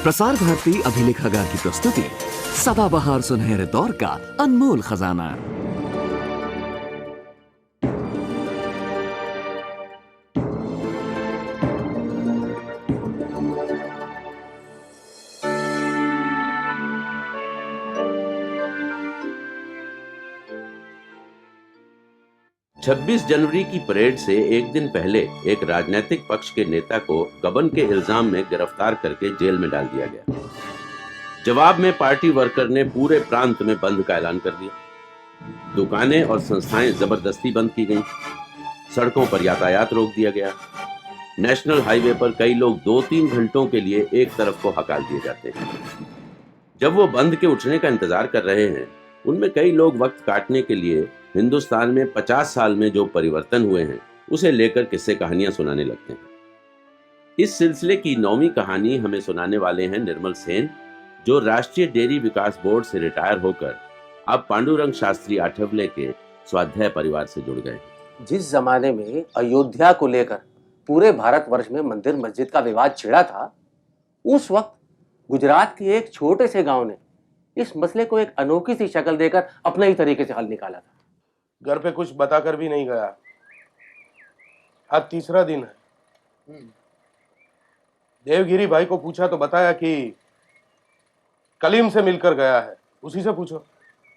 प्रसार भारती अभिलेखागार की प्रस्तुति सदाबहार सुनहरे दौर का अनमोल खजाना। 26 जनवरी की परेड से एक दिन पहले एक राजनीतिक पक्ष के नेता को गबन के इल्जाम में गिरफ्तार करके जेल में डाल दिया गया। जवाब में पार्टी वर्कर ने पूरे प्रांत में बंद का ऐलान कर दिया। दुकानें और संस्थाएं जबरदस्ती बंद की गईं। सड़कों पर यातायात रोक दिया गया। नेशनल हाईवे पर कई लोग 2-3 घंटों के लिए एक तरफ को हकाल दिए जाते हैं। जब वो बंद के उठने का इंतजार कर रहे हैं, उनमें कई लोग वक्त काटने के लिए हिंदुस्तान में 50 साल में जो परिवर्तन हुए हैं उसे लेकर किस्से कहानियां सुनाने लगते हैं। इस सिलसिले की 9वीं कहानी हमें सुनाने वाले हैं निर्मल सेन, जो राष्ट्रीय डेयरी विकास बोर्ड से रिटायर होकर अब पांडुरंग शास्त्री आठवले के स्वाध्याय परिवार से जुड़ गए। जिस जमाने में अयोध्या को लेकर पूरे भारतवर्ष में मंदिर मस्जिद का विवाद छिड़ा था, उस वक्त गुजरात के एक छोटे से गांव ने इस मसले को एक अनोखी सी शक्ल देकर अपने ही तरीके से हल निकाला था। घर पे कुछ बताकर भी नहीं गया। आज तीसरा दिन है। देवगिरी भाई को पूछा तो बताया कि कलीम से मिलकर गया है, उसी से पूछो।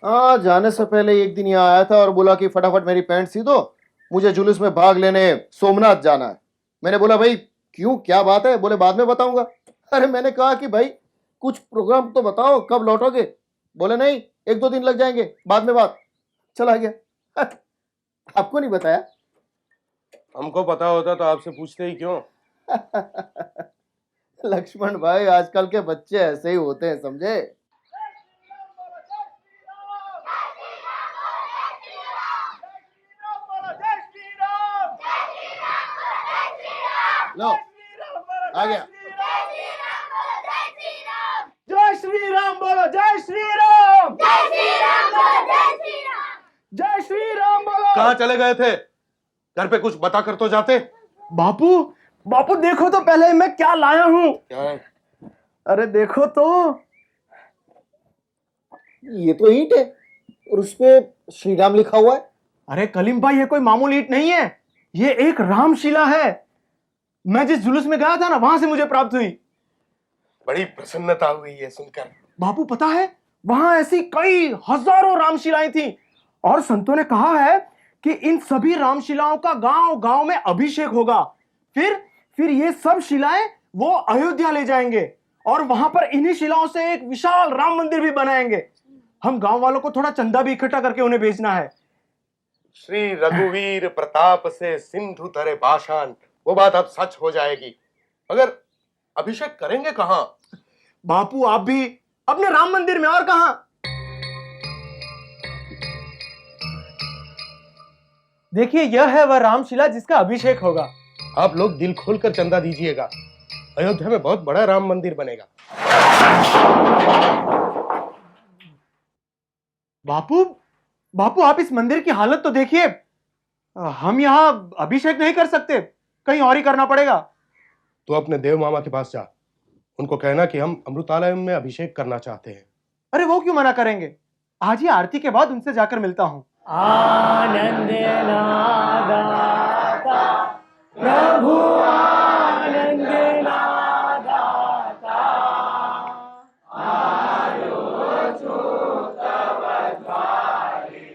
हाँ, जाने से पहले एक दिन यहाँ आया था और बोला कि फटाफट मेरी पैंट सी दो, मुझे जुलूस में भाग लेने सोमनाथ जाना है। मैंने बोला भाई क्यों, क्या बात है? बोले बाद में बताऊंगा। अरे मैंने कहा कि भाई कुछ प्रोग्राम तो बताओ, कब लौटोगे? बोले नहीं, 1-2 दिन लग जाएंगे, बाद में बात। चला गया। आपको नहीं बताया? हमको पता होता तो आपसे पूछते ही क्यों। लक्ष्मण भाई, आजकल के बच्चे ऐसे ही होते हैं, समझे? लो, आ गया। जय श्री राम बोलो, जय श्री राम, जय श्री राम बोलो, जय श्री राम, जय श्री राम बोलो। कहाँ चले गए थे? घर पे कुछ बता कर तो जाते। बापू, बापू देखो तो पहले मैं क्या लाया हूँ। क्या है? अरे देखो तो, ये तो ईंट है और उसपे श्री राम लिखा हुआ है। अरे कलीम भाई, ये कोई मामूली ईंट नहीं है, ये एक रामशिला है। मैं जिस जुलूस में गया था ना, वहां से मुझे प्राप्त हुई। बड़ी प्रसन्नता हुई है सुनकर। बापू पता है, वहां ऐसी कई हजारों रामशिलाएं थी और संतों ने कहा है कि इन सभी रामशिलाओं का गांव गांव में अभिषेक होगा। फिर ये सब शिलाएं वो अयोध्या ले जाएंगे और वहां पर इन्हीं शिलाओं से एक विशाल राम मंदिर भी बनाएंगे। हम गांव वालों को थोड़ा चंदा भी इकट्ठा करके उन्हें भेजना है। श्री रघुवीर प्रताप से सिंधु तरे पाषाण, वो बात अब सच हो जाएगी। अगर अभिषेक करेंगे कहाँ? बापू आप भी अपने राम मंदिर में, और कहां? देखिए, यह है वह रामशिला जिसका अभिषेक होगा। आप लोग दिल खोलकर चंदा दीजिएगा। अयोध्या में बहुत बड़ा राम मंदिर बनेगा। बापू, बापू आप इस मंदिर की हालत तो देखिए। हम यहाँ अभिषेक नहीं कर सकते, कहीं और ही करना पड़ेगा। तो अपने देव मामा के पास जा, उनको कहना कि हम अमृतालय में अभिषेक करना चाहते हैं। अरे वो क्यों मना करेंगे? आज ही आरती के बाद उनसे जाकर मिलता हूँ। आनंद नादाता प्रभु, आनंद नादाता, आयो छूत बद्वारी,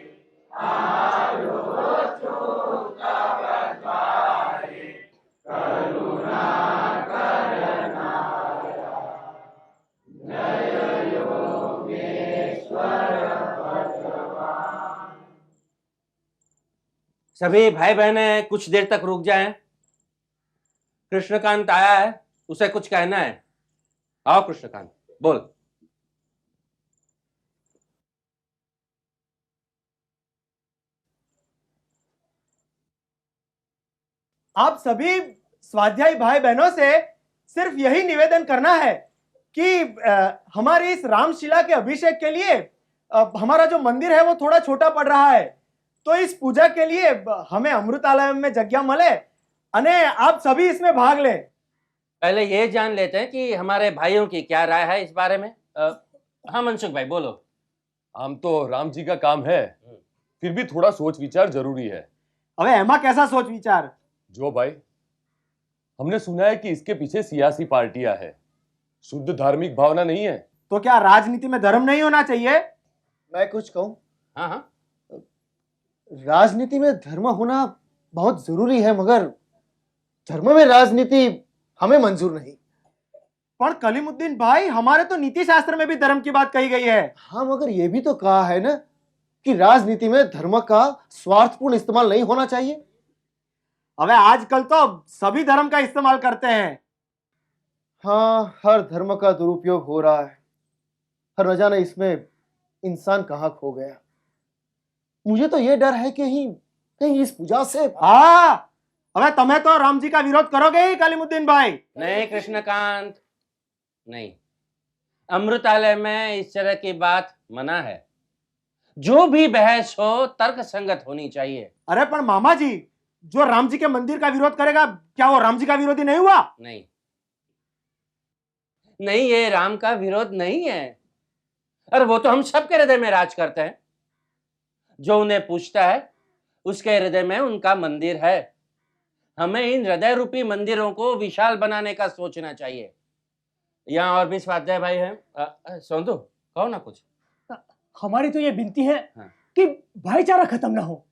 आयो छूत बद्वारी, करुणा करनाया, जय योगेश्वर भगवान। सभी भाई बहने कुछ देर तक रुक जाएं। कृष्णकांत आया है, उसे कुछ कहना है। आओ कृष्णकांत, बोल। आप सभी स्वाध्यायी भाई बहनों से सिर्फ यही निवेदन करना है कि हमारी इस रामशिला के अभिषेक के लिए हमारा जो मंदिर है वो थोड़ा छोटा पड़ रहा है, तो इस पूजा के लिए हमें अमृतालय में जगह मिले अने आप सभी इसमें भाग लें। पहले ये जान लेते हैं कि हमारे भाइयों की क्या राय है इस बारे में। हाँ मनसुख भाई बोलो। आम तो राम जी का काम है, फिर भी थोड़ा सोच विचार जरूरी है। अबे एमा कैसा सोच विचार? जो भाई, हमने सुना है कि इसके पीछे सियासी पार्टियां हैं, शुद्ध धार्मिक भावना नहीं है। तो क्या राजनीति में धर्म नहीं होना चाहिए? मैं कुछ कहूं? हाँ हाँ राजनीति में धर्म होना बहुत जरूरी है, मगर धर्म में राजनीति हमें मंजूर नहीं। पर कलीमुद्दीन भाई, हमारे तो नीति शास्त्र में भी धर्म की बात कही गई है। हाँ, मगर यह भी तो कहा है ना कि राजनीति में धर्म का स्वार्थपूर्ण इस्तेमाल नहीं होना चाहिए। अबे आजकल तो सभी धर्म का इस्तेमाल करते हैं। हाँ, हर धर्म का दुरुपयोग हो रहा है, हर न जाने इसमें इंसान कहाँ खो गया। मुझे तो यह डर है कि कहीं इस पूजा से हाँ, अबे तुम्हें तो राम जी का विरोध करोगे ही कलीमुद्दीन भाई। नहीं कृष्णकांत नहीं, अमृतालय में इस तरह की बात मना है। जो भी बहस हो तर्क संगत होनी चाहिए। अरे पर मामा जी, जो राम जी के मंदिर का विरोध करेगा, क्या वो राम जी का विरोधी नहीं हुआ? नहीं नहीं, ये राम का विरोध नहीं है। अरे वो तो हम सबके हृदय में राज करते हैं। जो उन्हें पूछता है उसके हृदय में उनका मंदिर है। हमें इन हृदय रूपी मंदिरों को विशाल बनाने का सोचना चाहिए। यहाँ और भी स्वाध्याय भाई हैं। सोंदू कहो ना कुछ। हमारी तो ये विनती है हाँ। कि भाईचारा खत्म ना हो।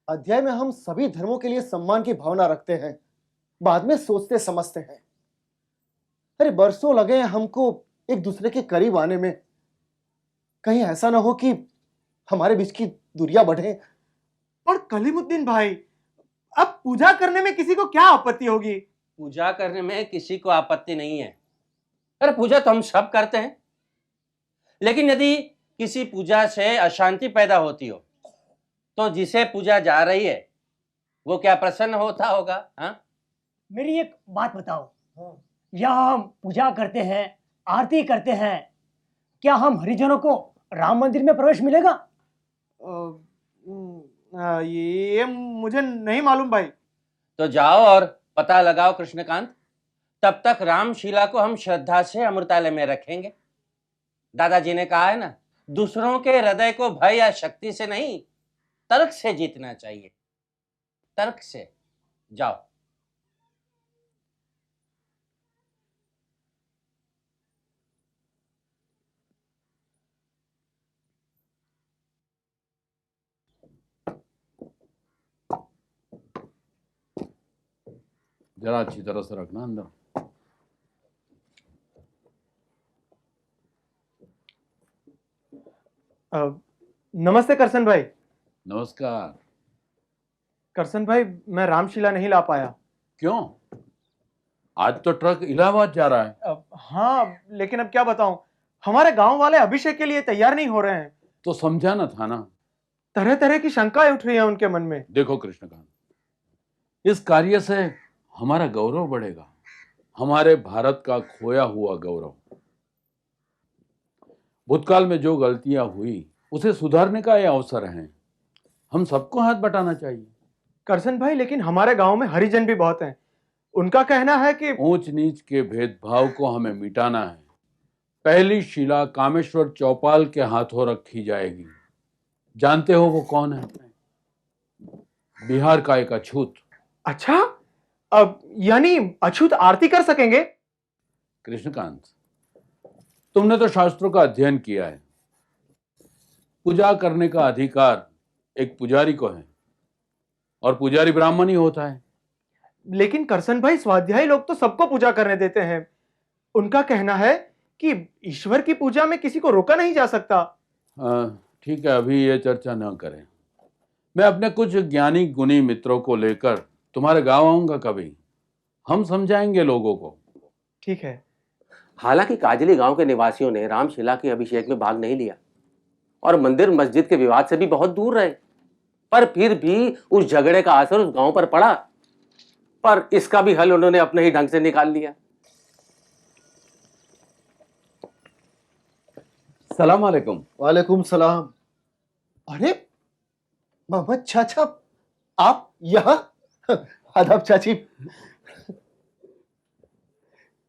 अध्याय में हम सभी धर्मों के लिए सम्मान की भावना रखते हैं, बाद में सोचते समझते हैं। अरे बरसों लगे हैं हमको एक दूसरे के करीब आने में, कहीं ऐसा ना हो कि हमारे बीच की दूरियां बढ़े। और कलीमुद्दीन भाई, अब पूजा करने में किसी को क्या आपत्ति होगी? पूजा करने में किसी को आपत्ति नहीं है। अरे पूजा तो हम सब करते हैं, लेकिन यदि किसी पूजा से अशांति पैदा होती हो तो जिसे पूजा जा रही है वो क्या प्रसन्न होता होगा? हाँ, मेरी एक बात बताओ, यहाँ हम पूजा करते हैं, आरती करते हैं, क्या हम हरिजनों को राम मंदिर में प्रवेश मिलेगा? ये मुझे नहीं मालूम भाई। तो जाओ और पता लगाओ कृष्णकांत। तब तक रामशिला को हम श्रद्धा से अमृतालय में रखेंगे। दादाजी ने कहा है ना, दूसरों के हृदय को भय या शक्ति से नहीं, तर्क से जीतना चाहिए। तर्क से जाओ। जरा अच्छी तरह से रखना अंदर। नमस्ते करसन भाई। नमस्कार। करसन भाई, मैं रामशिला नहीं ला पाया। क्यों? आज तो ट्रक इलाहाबाद जा रहा है। हाँ, लेकिन अब क्या बताऊं, हमारे गांव वाले अभिषेक के लिए तैयार नहीं हो रहे हैं। तो समझाना था ना। तरह तरह की शंकाएं उठ रही हैं उनके मन में। देखो कृष्णकांत, इस कार्य से हमारा गौरव बढ़ेगा, हमारे भारत का खोया हुआ गौरव। भूतकाल में जो गलतियां हुई उसे सुधारने का यह अवसर है। हम सबको हाथ बटाना चाहिए। करसन भाई, लेकिन हमारे गांव में हरिजन भी बहुत हैं। उनका कहना है कि ऊंच नीच के भेदभाव को हमें मिटाना है। पहली शिला कामेश्वर चौपाल के हाथों रखी जाएगी। जानते हो वो कौन है? बिहार का एक अछूत। अच्छा, अब यानी अछूत आरती कर सकेंगे? कृष्णकांत, तुमने तो शास्त्रों का अध्ययन किया है। पूजा करने का अधिकार एक पुजारी को है, और पुजारी ब्राह्मण ही होता है। लेकिन करसन भाई, स्वाध्यायी लोग तो सबको पूजा करने देते हैं। उनका कहना है कि ईश्वर की पूजा में किसी को रोका नहीं जा सकता। ठीक है, अभी ये चर्चा न करें। मैं अपने कुछ ज्ञानी गुणी मित्रों को लेकर तुम्हारे गांव आऊंगा कभी। हम समझाएंगे लोगों को। ठीक है। हालांकि काजली गांव के निवासियों ने रामशिला के अभिषेक में भाग नहीं लिया और मंदिर मस्जिद के विवाद से भी बहुत दूर रहे, पर फिर भी उस झगड़े का असर उस गांव पर पड़ा। पर इसका भी हल उन्होंने अपने ही ढंग से निकाल लिया। सलाम अलैकुम। वालेकुम सलाम। अरे मोहम्मद चाचा, आप यहाँ? आदाब चाची।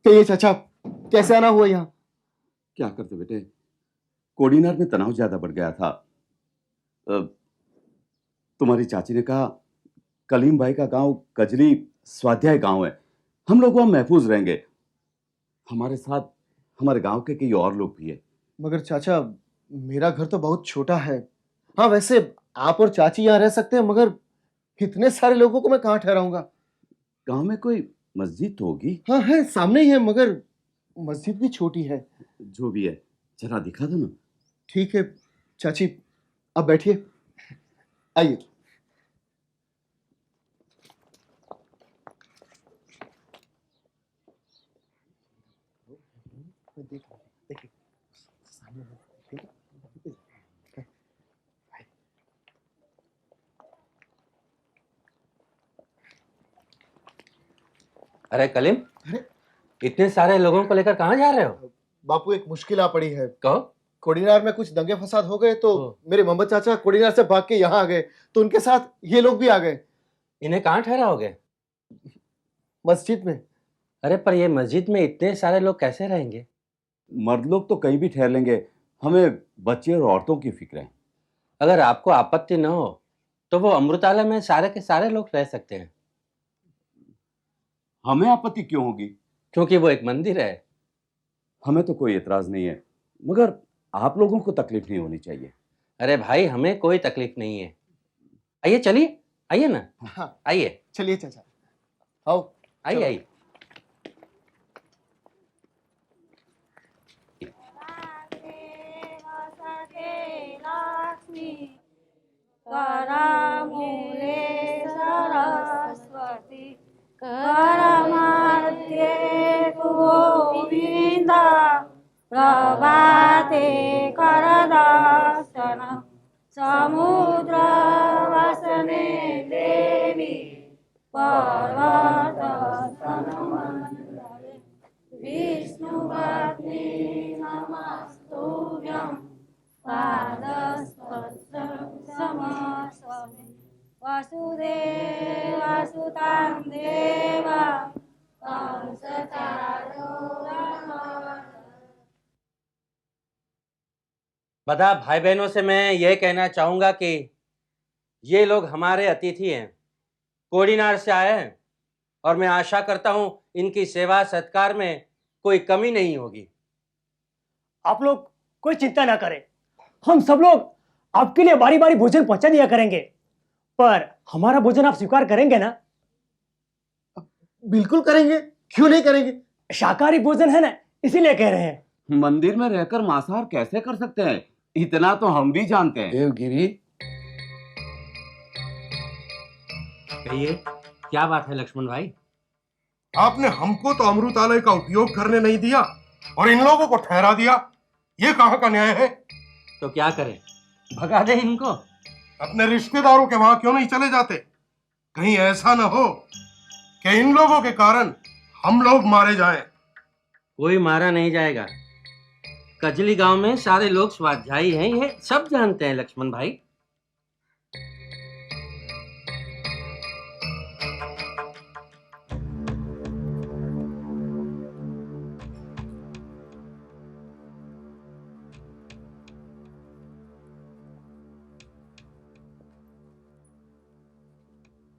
कहिए चाचा, कैसे आना हुआ यहाँ? क्या करते बेटे, कोडीनार में तनाव ज्यादा बढ़ गया था। तुम्हारी चाची ने कहा कलीम भाई का गांव कजली स्वाध्याय गांव है, हम लोग वहां महफूज रहेंगे। हमारे साथ हमारे गांव के कई और लोग भी है। मगर चाचा, मेरा घर तो बहुत छोटा है। हाँ, वैसे आप और चाची यहाँ रह सकते हैं, मगर इतने सारे लोगों को मैं कहाँ ठहराऊंगा? गांव में कोई मस्जिद तो होगी? हाँ है, सामने ही है, मगर मस्जिद भी छोटी है। जो भी है जरा दिखा दो ना। ठीक है चाची, अब बैठिए, आइए। अरे कलीम, अरे इतने सारे लोगों को लेकर कहाँ जा रहे हो? बापू, एक मुश्किल आ पड़ी है। कहो। कोडिनार में कुछ दंगे फसाद हो गए तो ओ। मेरे मोहम्मद चाचा कोडिनार से भाग के यहाँ आ गए, तो उनके साथ ये लोग भी आ गए। इन्हें कहाँ ठहराओगे? मस्जिद में। अरे पर ये मस्जिद में इतने सारे लोग कैसे रहेंगे? मर्द लोग तो कहीं भी ठहर लेंगे, हमें बच्चे और औरतों की फिक्र है। अगर आपको आपत्ति न हो तो वो अमृतालय में सारे के सारे लोग रह सकते हैं। हमें आपत्ति क्यों होगी? क्योंकि वो एक मंदिर है। हमें तो कोई एतराज नहीं है, मगर आप लोगों को तकलीफ नहीं होनी चाहिए। अरे भाई, हमें कोई तकलीफ नहीं है। आइए, चलिए, आइए ना। हाँ, आइए चलिए चाचा, आओ। आइए आइए। करामूले सरस्वती करमध्ये गोविंदा प्रभाते करदर्शन समुद्र वसने देवी पर्वतस्तनमण्डले विष्णुपत्नी नमस्तुभ्यं पादस्पर्शं समास्वामि वासुदेवसुतं देवा बता भाई बहनों से मैं ये कहना चाहूंगा कि ये लोग हमारे अतिथि हैं, कोडिनार से आए हैं, और मैं आशा करता हूं इनकी सेवा सत्कार में कोई कमी नहीं होगी। आप लोग कोई चिंता ना करें, हम सब लोग आपके लिए बारी बारी भोजन पहुंचा दिया करेंगे। पर हमारा भोजन आप स्वीकार करेंगे ना? बिल्कुल करेंगे, क्यों नहीं करेंगे? शाकाहारी भोजन है ना, इसीलिए कह रहे हैं। मंदिर में रहकर मांसाहार कैसे कर सकते हैं, इतना तो हम भी जानते हैं। देवगिरी, कहिए, क्या बात है लक्ष्मण भाई? आपने हमको तो अमृतालय का उपयोग करने नहीं दिया और इन लोगों को ठहरा दिया, ये कहाँ का न्याय है? तो क्या करें, भगा दे इनको? अपने रिश्तेदारों के वहां क्यों नहीं चले जाते? कहीं ऐसा न हो कि इन लोगों के कारण हम लोग मारे जाएं। कोई मारा नहीं जाएगा। कजली गांव में सारे लोग स्वाध्यायी हैं, ये सब जानते हैं लक्ष्मण भाई।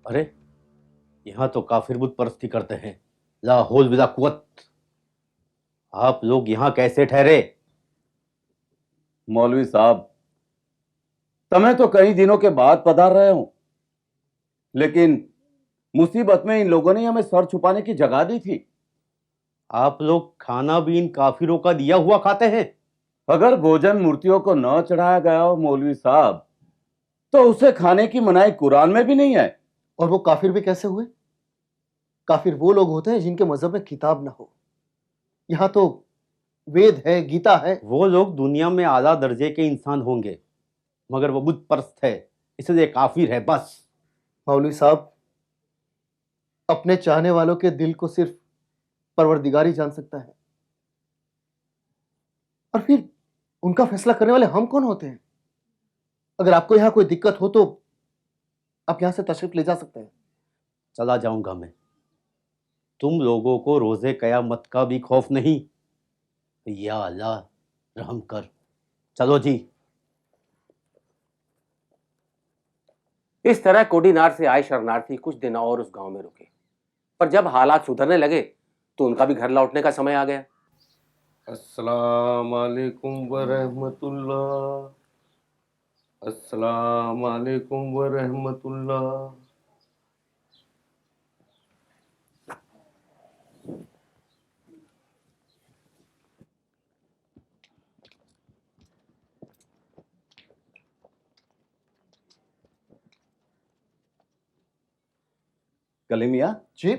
अरे यहाँ तो काफिर बुत परस्ती करते हैं। ला हौल बिला कुव्वत। आप लोग यहाँ कैसे ठहरे? मौलवी साहब, तमें तो कई दिनों के बाद पधार रहे हूं, लेकिन मुसीबत में इन लोगों ने हमें सर छुपाने की जगह दी थी। आप लोग खाना भी इन काफिरों का दिया हुआ खाते हैं? अगर भोजन मूर्तियों को न चढ़ाया गया हो मौलवी साहब, तो उसे खाने की मनाही कुरान में भी नहीं है। और वो काफिर भी कैसे हुए? काफिर वो लोग होते हैं जिनके मजहब में किताब ना हो। यहाँ तो वेद है, गीता है। वो लोग दुनिया में आला दर्जे के इंसान होंगे, मगर वो बुत परस्त है, इसलिए काफिर है बस। मौलवी साहब, अपने चाहने वालों के दिल को सिर्फ परवरदिगार ही जान सकता है, और फिर उनका फैसला करने वाले हम कौन होते हैं? अगर आपको यहाँ कोई दिक्कत हो तो आप यहाँ से तशरीफ ले जा सकते हैं। चला जाऊंगा मैं। तुम लोगों को रोजे कयामत का भी खौफ नहीं? या अल्लाह रहम कर। चलो जी। इस तरह कोडीनार से आए शरणार्थी कुछ दिन और उस गांव में रुके, पर जब हालात सुधरने लगे तो उनका भी घर लौटने का समय आ गया। अस्सलाम वालेकुम व रहमतुल्लाह, अस्सलाम वालेकुम व रहमतुल्लाह। कलीमिया जी।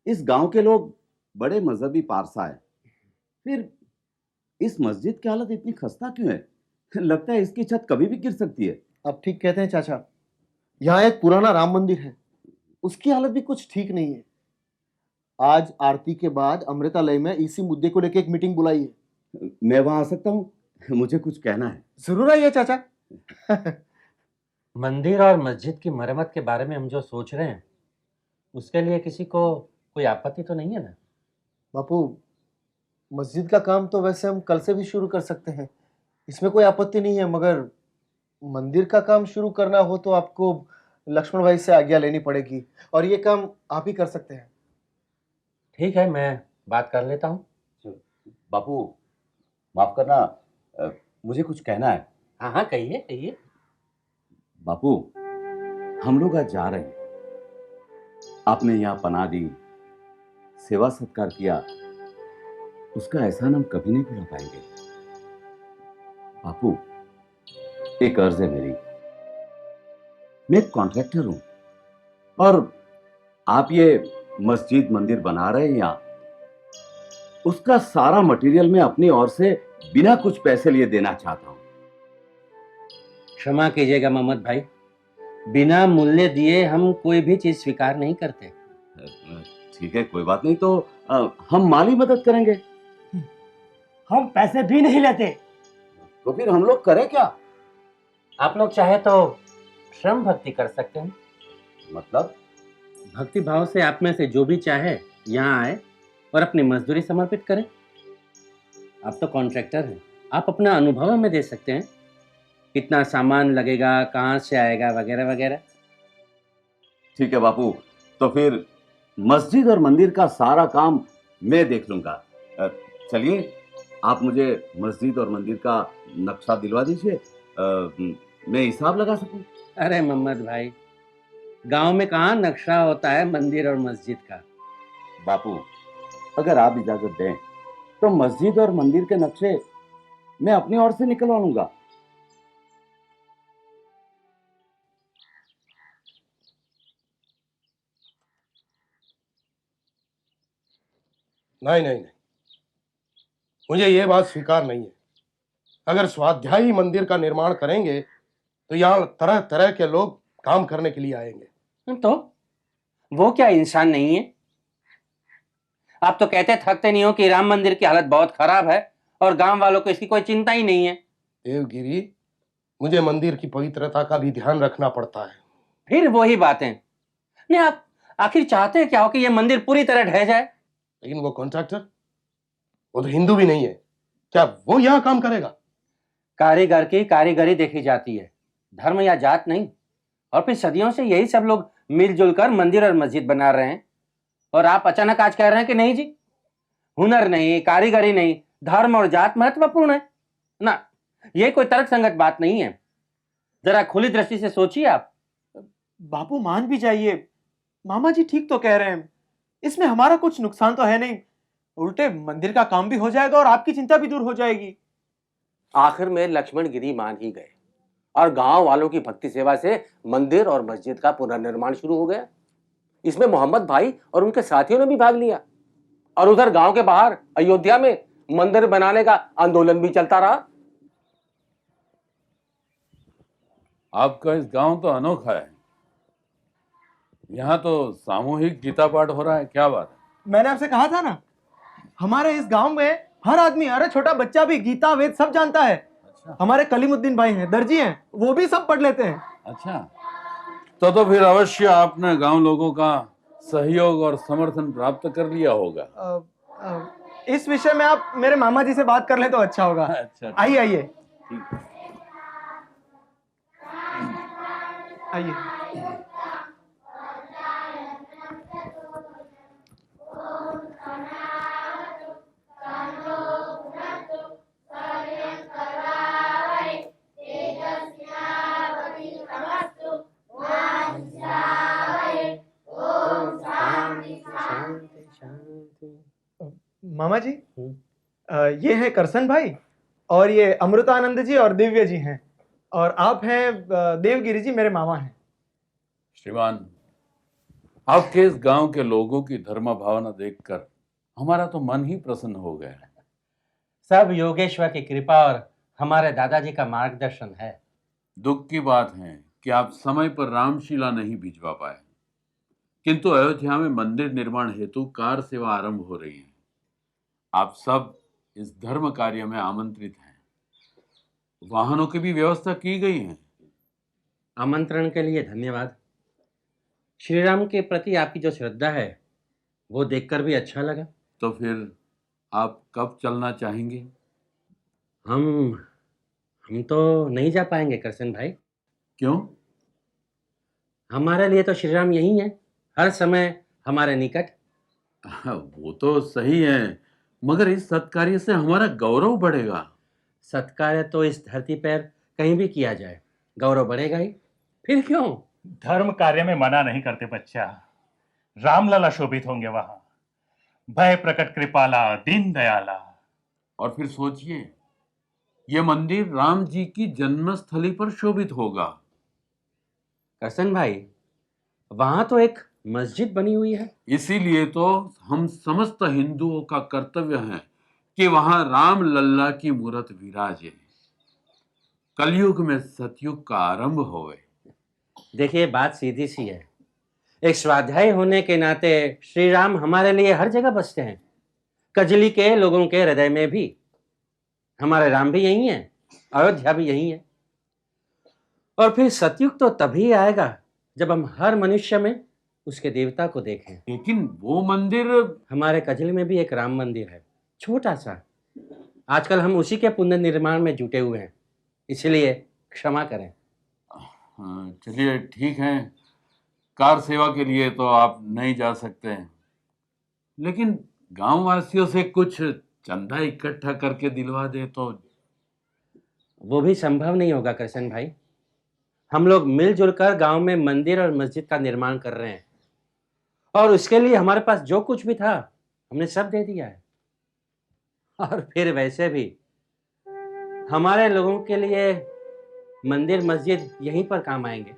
इस गांव के लोग बड़े मजहबी पारसा है, फिर इस मस्जिद की हालत इतनी खस्ता क्यों है? लगता है इसकी छत कभी भी गिर सकती है। अब ठीक कहते हैं चाचा। यहाँ एक पुराना राम मंदिर है, उसकी हालत भी कुछ ठीक नहीं है। आज आरती के बाद अमृतालय में इसी मुद्दे को लेकर एक मीटिंग बुलाई है। मैं वहां आ सकता हूँ? मुझे कुछ कहना है। जरूर आइए चाचा। मंदिर और मस्जिद की मरम्मत के बारे में हम जो सोच रहे हैं उसके लिए किसी को कोई आपत्ति तो नहीं है ना? बापू, मस्जिद का काम तो वैसे हम कल से भी शुरू कर सकते हैं, इसमें कोई आपत्ति नहीं है, मगर मंदिर का काम शुरू करना हो तो आपको लक्ष्मण भाई से आज्ञा लेनी पड़ेगी, और ये काम आप ही कर सकते हैं। ठीक है, मैं बात कर लेता हूँ। बापू माफ करना, मुझे कुछ कहना है। हाँ हाँ, कहिए कहिए। बापू, हम लोग आज जा रहे हैं। आपने यहाँ पनाह दी, सेवा सत्कार किया, उसका एहसान हम कभी नहीं भुला पाएंगे। बापू, एक अर्ज है मेरी। मैं एक कॉन्ट्रैक्टर हूं, और आप ये मस्जिद मंदिर बना रहे हैं यहाँ, उसका सारा मटेरियल मैं अपनी ओर से बिना कुछ पैसे लिए देना चाहता हूं। क्षमा कीजिएगा मोहम्मद भाई, बिना मूल्य दिए हम कोई भी चीज स्वीकार नहीं करते। ठीक है, कोई बात नहीं, तो हम माली मदद करेंगे। हम पैसे भी नहीं लेते। तो फिर हम लोग करें क्या? आप लोग चाहे तो श्रम भक्ति कर सकते हैं। मतलब? भक्ति भाव से आप में से जो भी चाहे यहाँ आए और अपनी मजदूरी समर्पित करें। आप तो कॉन्ट्रैक्टर हैं, आप अपना अनुभव हमें दे सकते हैं, कितना सामान लगेगा, कहाँ से आएगा, वगैरह वगैरह। ठीक है बापू, तो फिर मस्जिद और मंदिर का सारा काम मैं देख लूंगा। चलिए, आप मुझे मस्जिद और मंदिर का नक्शा दिलवा दीजिए, मैं हिसाब लगा सकूं। अरे मोहम्मद भाई, गांव में कहाँ नक्शा होता है मंदिर और मस्जिद का? बापू, अगर आप इजाजत दें तो मस्जिद और मंदिर के नक्शे मैं अपनी ओर से निकलवा लूंगा। नहीं नहीं नहीं, मुझे ये बात स्वीकार नहीं है। अगर स्वाध्यायी मंदिर का निर्माण करेंगे तो यहाँ तरह तरह के लोग काम करने के लिए आएंगे। तो वो क्या इंसान नहीं है? आप तो कहते थकते नहीं हो कि राम मंदिर की हालत बहुत खराब है और गांव वालों को इसकी कोई चिंता ही नहीं है। देवगिरी, मुझे मंदिर की पवित्रता का भी ध्यान रखना पड़ता है। फिर वही बातें नहीं, आप आखिर चाहते हैं क्या हो कि ये मंदिर पूरी तरह ढह जाए? लेकिन वो कॉन्ट्रैक्टर, वो तो हिंदू भी नहीं है, क्या वो यहाँ काम करेगा? कारीगर की कारीगरी देखी जाती है, धर्म या जात नहीं। और फिर सदियों से यही सब लोग मिलजुल कर मंदिर और मस्जिद बना रहे हैं, और आप अचानक आज कह रहे हैं कि नहीं जी, हुनर नहीं, कारीगरी नहीं, धर्म और जात महत्वपूर्ण है ना? ये कोई तर्क संगत बात नहीं है। जरा खुली दृष्टि से सोचिए आप। बापू मान भी जाइए, मामा जी ठीक तो कह रहे हैं, इसमें हमारा कुछ नुकसान तो है नहीं, उल्टे मंदिर का काम भी हो जाएगा और आपकी चिंता भी दूर हो जाएगी। आखिर में लक्ष्मण गिरी मान ही गए, और गांव वालों की भक्ति सेवा से मंदिर और मस्जिद का पुनर्निर्माण शुरू हो गया। इसमें मोहम्मद भाई और उनके साथियों ने भी भाग लिया, और उधर गांव के बाहर अयोध्या में मंदिर बनाने का आंदोलन भी चलता रहा। आपका इस गांव तो अनोखा है, यहाँ तो सामूहिक गीता पाठ हो रहा है, क्या बात है? मैंने आपसे कहा था ना, हमारे इस गांव में हर आदमी, अरे छोटा बच्चा भी गीता वेद सब जानता है। अच्छा। हमारे कलीमुद्दीन भाई हैं, दर्जी हैं, वो भी सब पढ़ लेते हैं। अच्छा, तो फिर अवश्य आपने गांव लोगों का सहयोग और समर्थन प्राप्त कर लिया होगा। इस विषय में आप मेरे मामा जी से बात कर ले तो अच्छा होगा। अच्छा, आइए आइए ठीक है। आइए। मामा जी, ये है करसन भाई और ये अमृतानंद जी और दिव्य जी हैं, और आप हैं देवगिरी जी, मेरे मामा हैं। श्रीमान, आपके इस गांव के लोगों की धर्म भावना देखकर हमारा तो मन ही प्रसन्न हो गया। सब योगेश्वर की कृपा और हमारे दादाजी का मार्गदर्शन है। दुख की बात है कि आप समय पर रामशिला नहीं भिजवा पाए, किंतु अयोध्या में मंदिर निर्माण हेतु कार सेवा आरंभ हो रही है। आप सब इस धर्म कार्य में आमंत्रित हैं। वाहनों की भी व्यवस्था की गई है। आमंत्रण के लिए धन्यवाद। श्री राम के प्रति आपकी जो श्रद्धा है वो देखकर भी अच्छा लगा। तो फिर आप कब चलना चाहेंगे? हम तो नहीं जा पाएंगे करसन भाई। क्यों? हमारे लिए तो श्री राम यही है, हर समय हमारे निकट। वो तो सही है, मगर इस सत्कार्य से हमारा गौरव बढ़ेगा। सत्कार्य तो इस धरती पर कहीं भी किया जाए गौरव बढ़ेगा ही, फिर क्यों? धर्म कार्य में मना नहीं करते बच्चा। रामलला शोभित होंगे वहां, भय प्रकट कृपाला दीन दयाला। और फिर सोचिए, यह मंदिर राम जी की जन्मस्थली पर शोभित होगा। करसन भाई, वहां तो एक मस्जिद बनी हुई है। इसीलिए तो हम समस्त हिंदुओं का कर्तव्य है कि वहां राम लल्ला की मूरत विराजे, कलयुग में सतयुग का आरंभ होवे। देखिए, बात सीधी सी है। एक स्वाध्यायी होने के नाते श्री राम हमारे लिए हर जगह बसते हैं, कजली के लोगों के हृदय में भी। हमारे राम भी यही है, अयोध्या भी यही है। और फिर सतयुग तो तभी आएगा जब हम हर मनुष्य में उसके देवता को देखें। लेकिन वो मंदिर, हमारे कजली में भी एक राम मंदिर है, छोटा सा। आजकल हम उसी के पुनर्निर्माण में जुटे हुए हैं, इसलिए क्षमा करें। चलिए ठीक है, कार सेवा के लिए तो आप नहीं जा सकते, लेकिन गांव वासियों से कुछ चंदा इकट्ठा करके दिलवा दे तो। वो भी संभव नहीं होगा करसन भाई। हम लोग मिलजुल कर गांव में मंदिर और मस्जिद का निर्माण कर रहे हैं, और उसके लिए हमारे पास जो कुछ भी था हमने सब दे दिया है। और फिर वैसे भी हमारे लोगों के लिए मंदिर मस्जिद यहीं पर काम आएंगे।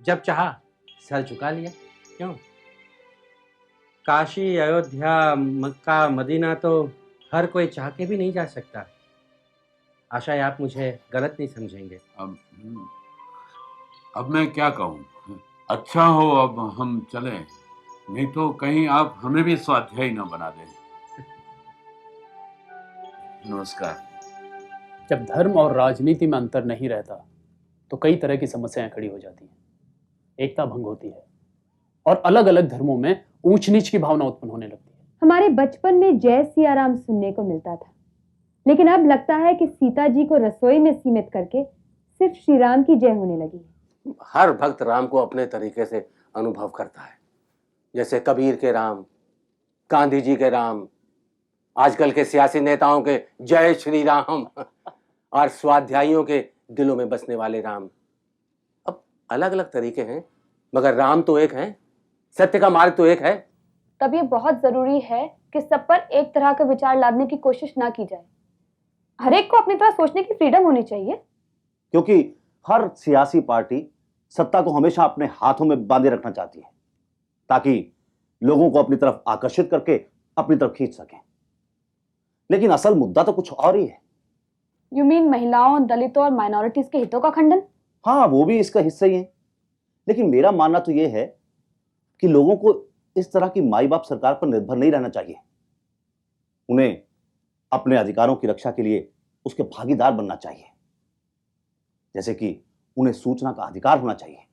जब चाहा सर झुका लिया, क्यों? काशी, अयोध्या, मक्का, मदीना तो हर कोई चाह के भी नहीं जा सकता। आशा है आप मुझे गलत नहीं समझेंगे। अब मैं क्या कहूँ? अच्छा हो अब हम चलें, नहीं तो कहीं आप हमें भी स्वाध्यायी न बना दें। नमस्कार। जब धर्म और राजनीति में अंतर नहीं रहता तो कई तरह की समस्याएं खड़ी हो जाती हैं, एकता भंग होती है और अलग अलग धर्मों में ऊंच नीच की भावना उत्पन्न होने लगती है। हमारे बचपन में जय सिया राम सुनने को मिलता था, लेकिन अब लगता है कि सीता जी को रसोई में सीमित करके सिर्फ श्री राम की जय होने लगी है। हर भक्त राम को अपने तरीके से अनुभव करता है, जैसे कबीर के राम, गांधी जी के राम, आजकल के सियासी नेताओं के जय श्री राम और स्वाध्यायियों के दिलों में बसने वाले राम। अब अलग अलग तरीके हैं, मगर राम तो एक है, सत्य का मार्ग तो एक है। तब ये बहुत जरूरी है कि सब पर एक तरह का विचार लादने की कोशिश ना की जाए। हर एक को अपनी तरह सोचने की फ्रीडम होनी चाहिए, क्योंकि हर सियासी पार्टी सत्ता को हमेशा अपने हाथों में बांधे रखना चाहती है, ताकि लोगों को अपनी तरफ आकर्षित करके अपनी तरफ खींच सके। लेकिन असल मुद्दा तो कुछ और ही है। यू मीन महिलाओं, दलितों और माइनॉरिटीज के हितों का खंडन? हाँ, वो भी इसका हिस्सा ही है, लेकिन मेरा मानना तो यह है कि लोगों को इस तरह की माई बाप सरकार पर निर्भर नहीं रहना चाहिए। उन्हें अपने अधिकारों की रक्षा के लिए उसके भागीदार बनना चाहिए, जैसे कि उन्हें सूचना का अधिकार होना चाहिए।